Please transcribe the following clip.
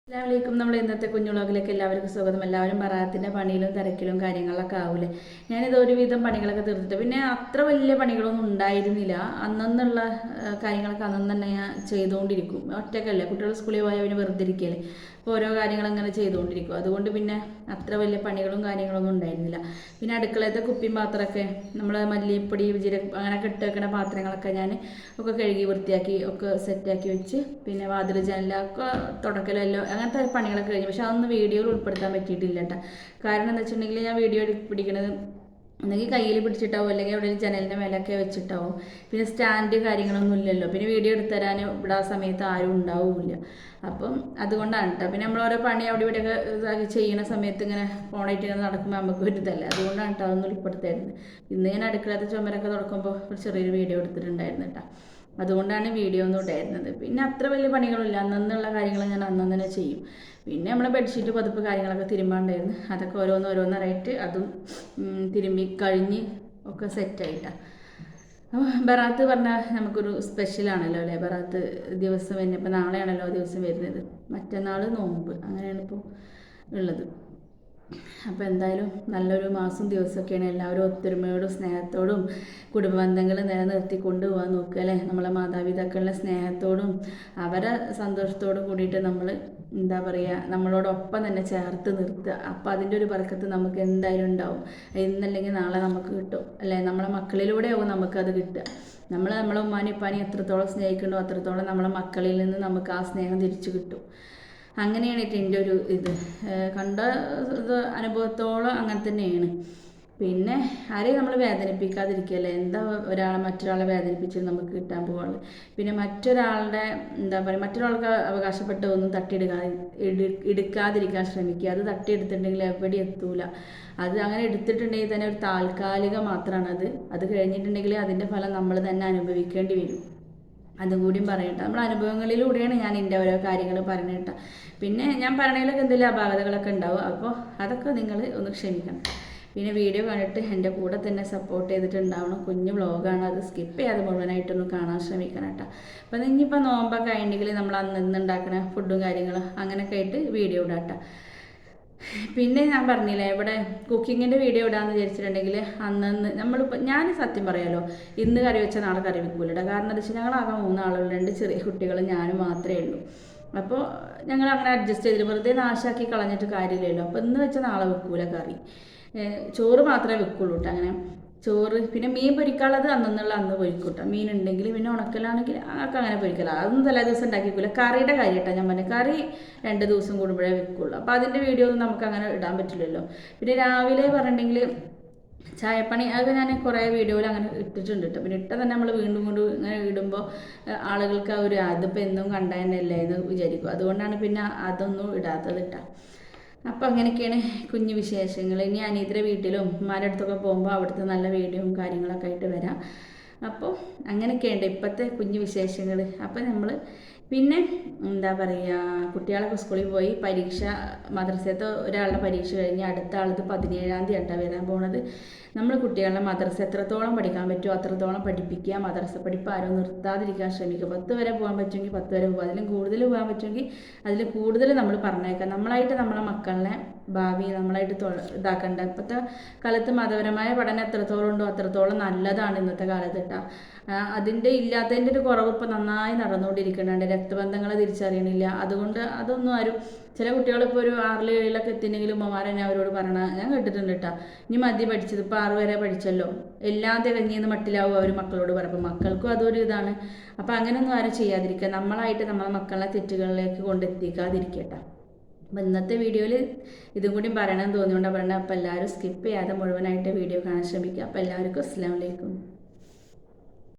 അസ്സലാമലൈക്കും. നമ്മൾ ഇന്നത്തെ കുഞ്ഞുളോകിലേക്ക് എല്ലാവർക്കും സ്വാഗതം. എല്ലാവരും ബറാത്തിൻ്റെ പണിയിലും തിരക്കിലും കാര്യങ്ങളൊക്കെ ആവൂലേ. ഞാനിത് ഒരുവിധം പണികളൊക്കെ തീർത്തിട്ട് പിന്നെ അത്ര വലിയ പണികളൊന്നും ഉണ്ടായിരുന്നില്ല. അന്നുള്ള കാര്യങ്ങളൊക്കെ അന്നു തന്നെ ഞാൻ ചെയ്തുകൊണ്ടിരിക്കും. ഒറ്റക്കല്ലേ, കുട്ടികൾ സ്കൂളിൽ പോയാൽ പിന്നെ വെറുതെ ഇരിക്കല്ലേ, അപ്പോൾ ഓരോ കാര്യങ്ങൾ അങ്ങനെ ചെയ്തുകൊണ്ടിരിക്കും. അതുകൊണ്ട് പിന്നെ അത്ര വലിയ പണികളും കാര്യങ്ങളൊന്നും ഉണ്ടായിരുന്നില്ല. പിന്നെ അടുക്കളത്തെ കുപ്പിയും പാത്രമൊക്കെ നമ്മൾ മല്ലിപ്പൊടി അങ്ങനെയൊക്കെ ഇട്ട് വെക്കുന്ന പാത്രങ്ങളൊക്കെ ഞാൻ ഒക്കെ കഴുകി വൃത്തിയാക്കി ഒക്കെ സെറ്റാക്കി വെച്ച് പിന്നെ വാതിൽ ജനലൊക്കെ തുടക്കലല്ലോ അങ്ങനത്തെ പണികളൊക്കെ കഴിഞ്ഞു. പക്ഷെ അതൊന്നും വീഡിയോയിൽ ഉൾപ്പെടുത്താൻ പറ്റിയിട്ടില്ല കേട്ടോ. കാരണം എന്താ വെച്ചിട്ടുണ്ടെങ്കിൽ ഞാൻ വീഡിയോ പിടിക്കണത് ഒന്നെങ്കിൽ കയ്യിൽ പിടിച്ചിട്ടാവും, അല്ലെങ്കിൽ അവിടെ ജനലിൻ്റെ മേലൊക്കെ വെച്ചിട്ടാവും. പിന്നെ സ്റ്റാൻഡ് കാര്യങ്ങളൊന്നും ഇല്ലല്ലോ. പിന്നെ വീഡിയോ എടുത്തുതരാൻ ഇവിടെ ആ സമയത്ത് ആരും ഉണ്ടാവില്ല. അപ്പം അതുകൊണ്ടാണ് കേട്ടോ. പിന്നെ നമ്മൾ ഓരോ പണി അവിടെ ഇവിടെയൊക്കെ ചെയ്യുന്ന സമയത്ത് ഇങ്ങനെ ഫോണായിട്ട് ഇങ്ങനെ നടക്കുമ്പോൾ നമുക്ക് ഒരു ഇതല്ലേ, അതുകൊണ്ടാണ് കേട്ടോ അതൊന്നും ഉൾപ്പെടുത്തായിരുന്നത്. ഇന്ന് ഞാൻ അടുക്കളത്തെ ചുമരൊക്കെ തുറക്കുമ്പോൾ ഒരു ചെറിയൊരു വീഡിയോ എടുത്തിട്ടുണ്ടായിരുന്നു കേട്ടോ. അതുകൊണ്ടാണ് വീഡിയോ ഒന്നും ഇട്ടായിരുന്നത്. പിന്നെ അത്ര വലിയ പണികളില്ല, അന്നുള്ള കാര്യങ്ങൾ ഞാൻ അന്നു തന്നെ ചെയ്യും. പിന്നെ നമ്മളെ ബെഡ്ഷീറ്റ് പതിപ്പ് കാര്യങ്ങളൊക്കെ തിരുമ്പാണ്ടായിരുന്നു. അതൊക്കെ ഓരോന്നോരോന്നറായിട്ട് അതും തിരുമ്പി കഴിഞ്ഞ് ഒക്കെ സെറ്റായിട്ടാണ്. ബറാത്ത് പറഞ്ഞാൽ നമുക്കൊരു സ്പെഷ്യലാണല്ലോ അല്ലേ. ബറാത്ത് ദിവസം വരുന്നത് ഇപ്പോൾ നാളെയാണല്ലോ ദിവസം വരുന്നത്. മറ്റന്നാൾ നോമ്പ്, അങ്ങനെയാണ് ഇപ്പോൾ ഉള്ളത്. അപ്പോൾ എന്തായാലും നല്ലൊരു മാസം ദിവസമൊക്കെയാണ്. എല്ലാവരും ഒത്തൊരുമയോടും സ്നേഹത്തോടും കുടുംബ ബന്ധങ്ങൾ നിലനിർത്തി കൊണ്ടുപോകാൻ നോക്കുക അല്ലേ. നമ്മളെ മാതാപിതാക്കളുടെ സ്നേഹത്തോടും അവരെ സന്തോഷത്തോടും കൂടിയിട്ട് നമ്മൾ എന്താ പറയുക, നമ്മളോടൊപ്പം തന്നെ ചേർത്ത് നിർത്തുക. അപ്പോൾ അതിൻ്റെ ഒരു ബർക്കത്ത് നമുക്ക് എന്തായാലും ഉണ്ടാവും. ഇന്നല്ലെങ്കിൽ നാളെ നമുക്ക് കിട്ടും അല്ലേ. നമ്മളെ മക്കളിലൂടെയാവും നമുക്കത് കിട്ടുക. നമ്മളെ ഉമ്മാനി ഉപ്പാനി എത്രത്തോളം സ്നേഹിക്കണ്ടോ അത്രത്തോളം നമ്മളെ മക്കളിൽ നിന്ന് നമുക്ക് ആ സ്നേഹം തിരിച്ചു കിട്ടും. അങ്ങനെയാണ് എൻ്റെ ഒരു ഇത് കണ്ട അനുഭവത്തോളം അങ്ങനെ തന്നെയാണ്. പിന്നെ ആരെയും നമ്മൾ വേദനിപ്പിക്കാതിരിക്കുകയല്ലേ. എന്താ മറ്റൊരാളെ വേദനിപ്പിച്ചിട്ട് നമുക്ക് കിട്ടാൻ പോവുള്ളൂ. പിന്നെ മറ്റൊരാളുടെ എന്താ പറയുക, മറ്റൊരാൾക്ക് അവകാശപ്പെട്ട ഒന്നും എടുക്കാതിരിക്കാൻ ശ്രമിക്കുക. അത് തട്ടിയെടുത്തിട്ടുണ്ടെങ്കിൽ എവിടെ എത്തൂല. അത് അങ്ങനെ എടുത്തിട്ടുണ്ടെങ്കിൽ തന്നെ ഒരു താൽക്കാലികം മാത്രമാണ്. അത് കഴിഞ്ഞിട്ടുണ്ടെങ്കിൽ അതിൻ്റെ ഫലം നമ്മൾ തന്നെ അനുഭവിക്കേണ്ടി വരും. അതും കൂടിയും പറയട്ടെ. നമ്മുടെ അനുഭവങ്ങളിലൂടെയാണ് ഞാൻ എൻ്റെ ഓരോ കാര്യങ്ങൾ പറഞ്ഞിട്ട്. പിന്നെ ഞാൻ പറഞ്ഞതിലൊക്കെ എന്തെങ്കിലും അപാകതകളൊക്കെ ഉണ്ടാവും. അപ്പോൾ അതൊക്കെ നിങ്ങൾ ഒന്ന് ക്ഷമിക്കണം. പിന്നെ വീഡിയോ കണ്ടിട്ട് എൻ്റെ കൂടെ തന്നെ സപ്പോർട്ട് ചെയ്തിട്ടുണ്ടാവണം. കുഞ്ഞു വ്ളോഗാണ്, അത് സ്കിപ്പ് ചെയ്യാതെ മുഴുവനായിട്ടൊന്ന് കാണാൻ ശ്രമിക്കണം കേട്ടോ. അപ്പോൾ ഇനിയിപ്പോൾ നോമ്പൊക്കെ ആയിട്ടുണ്ടെങ്കിൽ നമ്മൾ അന്ന് ഉണ്ടാക്കുന്ന ഫുഡും കാര്യങ്ങളും അങ്ങനെയൊക്കെ ആയിട്ട് വീഡിയോ ഇടാം കേട്ടോ. പിന്നെ ഞാൻ പറഞ്ഞില്ലേ, ഇവിടെ കുക്കിങ്ങിൻ്റെ വീഡിയോ ഇടാമെന്ന് വിചാരിച്ചിട്ടുണ്ടെങ്കിൽ നമ്മളിപ്പോൾ ഞാൻ സത്യം പറയാലോ, ഇന്ന് കറി വെച്ചാൽ നാളെ കറി വെക്കൂലട്ടോ. കാരണം എന്താ വെച്ചാൽ ഞങ്ങളാകെ 3 ആളുകൾ, 2 ചെറിയ കുട്ടികളും ഞാനും മാത്രമേ ഉള്ളൂ. അപ്പോൾ ഞങ്ങൾ അങ്ങനെ അഡ്ജസ്റ്റ് ചെയ്തിട്ട് വെറുതെ നാശാക്കി കളഞ്ഞിട്ട് കാര്യമില്ലല്ലോ. അപ്പോൾ ഇന്ന് വെച്ചാൽ നാളെ വെക്കൂല കറി. ചോറ് മാത്രമേ വെക്കുള്ളൂ കേട്ടോ. അങ്ങനെ ചോറ് പിന്നെ മീൻ പൊരിക്കാനുള്ളത് അന്ന് പൊരിക്കൂട്ടോ. മീൻ ഉണ്ടെങ്കിൽ പിന്നെ ഉണക്കലാണെങ്കിൽ അതൊക്കെ അങ്ങനെ പൊരിക്കല. അതൊന്നും തലേ ദിവസം ഉണ്ടാക്കിക്കൂല. കറിയുടെ കാര്യം കേട്ടോ ഞാൻ പറഞ്ഞു. കറി 2 ദിവസം കൂടുമ്പോഴേ വെക്കുള്ളൂ. അപ്പോൾ അതിൻ്റെ വീഡിയോ ഒന്നും നമുക്ക് അങ്ങനെ ഇടാൻ പറ്റില്ലല്ലോ. പിന്നെ രാവിലെ പറഞ്ഞിട്ടുണ്ടെങ്കിൽ ചായപ്പണി അതൊക്കെ ഞാൻ കുറേ വീഡിയോയിൽ അങ്ങനെ ഇട്ടിട്ടുണ്ട് കേട്ടോ. പിന്നെ തന്നെ നമ്മൾ വീണ്ടും ഇങ്ങനെ ഇടുമ്പോൾ ആളുകൾക്ക് അതിപ്പോൾ എന്നും കണ്ടതന്നെയല്ലേ എന്ന് വിചാരിക്കും. അതുകൊണ്ടാണ് പിന്നെ അതൊന്നും ഇടാത്തത് കേട്ടോ. അപ്പോൾ അങ്ങനെയൊക്കെയാണ് കുഞ്ഞു വിശേഷങ്ങൾ. ഇനി അനീതിയുടെ വീട്ടിലും ഉമ്മാരുടെ അടുത്തൊക്കെ പോകുമ്പോൾ അവിടുത്തെ നല്ല വീഡിയോയും കാര്യങ്ങളൊക്കെ ആയിട്ട് വരാം. അപ്പോൾ അങ്ങനെയൊക്കെയുണ്ട് ഇപ്പോഴത്തെ കുഞ്ഞു വിശേഷങ്ങൾ. അപ്പോൾ നമ്മൾ പിന്നെ എന്താ പറയുക, കുട്ടികളൊക്കെ സ്കൂളിൽ പോയി പരീക്ഷ, മദ്രസത്തെ ഒരാളുടെ പരീക്ഷ കഴിഞ്ഞ് അടുത്ത ആളത് 17-ാം തീയതി വരാൻ പോണത്. നമ്മൾ കുട്ടികളുടെ മദ്രസ എത്രത്തോളം പഠിക്കാൻ പറ്റുമോ അത്രത്തോളം പഠിപ്പിക്കുക. മദ്രസ പഠിപ്പ് ആരും നിർത്താതിരിക്കാൻ ശ്രമിക്കുക. 10 വരെ പോകാൻ പറ്റുമെങ്കിൽ 10 വരെ പോകുക. അതിലും കൂടുതൽ പോകാൻ പറ്റുമെങ്കിൽ അതിൽ കൂടുതൽ നമ്മൾ പറഞ്ഞേക്കാം. നമ്മളായിട്ട് നമ്മളെ മക്കളെ ഭാവി നമ്മളായിട്ട് ഇതാക്കണ്ട. ഇപ്പോഴത്തെ കാലത്ത് മതപരമായ പഠനം എത്രത്തോളം ഉണ്ടോ അത്രത്തോളം നല്ലതാണ് ഇന്നത്തെ കാലത്ത് കേട്ടോ. അതിൻ്റെ ഇല്ലാത്തതിൻ്റെ ഒരു കുറവ് ഇപ്പോൾ നന്നായി നടന്നുകൊണ്ടിരിക്കുന്നുണ്ട്. രക്തബന്ധങ്ങളെ തിരിച്ചറിയണില്ല. അതുകൊണ്ട് അതൊന്നും ആരും, ചില കുട്ടികളിപ്പോൾ ഒരു 6, 7 എത്തിയെങ്കിലും ഉമ്മമാരെന്നെ അവരോട് പറയണം ഞാൻ കേട്ടിട്ടുണ്ട് കേട്ടോ. ഇനി മതി പഠിച്ചത്, ഇപ്പോൾ 6 വരെ പഠിച്ചല്ലോ, എല്ലാം തികഞ്ഞെന്ന് മട്ടിലാവും അവർ മക്കളോട് പറയും. മക്കൾക്കും അതൊരു ഇതാണ്. അപ്പോൾ അങ്ങനെയൊന്നും ആരും ചെയ്യാതിരിക്കുക. നമ്മളായിട്ട് നമ്മളെ മക്കളെ തെറ്റുകളിലേക്ക് കൊണ്ടെത്തിക്കാതിരിക്കട്ടെ. അപ്പോൾ ഇന്നത്തെ വീഡിയോയിൽ ഇതും കൂടി പറയണമെന്ന് തോന്നിയോണ്ടാണ് പറയണത്. അപ്പോൾ എല്ലാവരും സ്കിപ്പ് ചെയ്യാതെ മുഴുവനായിട്ട് വീഡിയോ കാണാൻ ശ്രമിക്കുക. അപ്പോൾ എല്ലാവർക്കും അസ്സലാമു അലൈക്കും.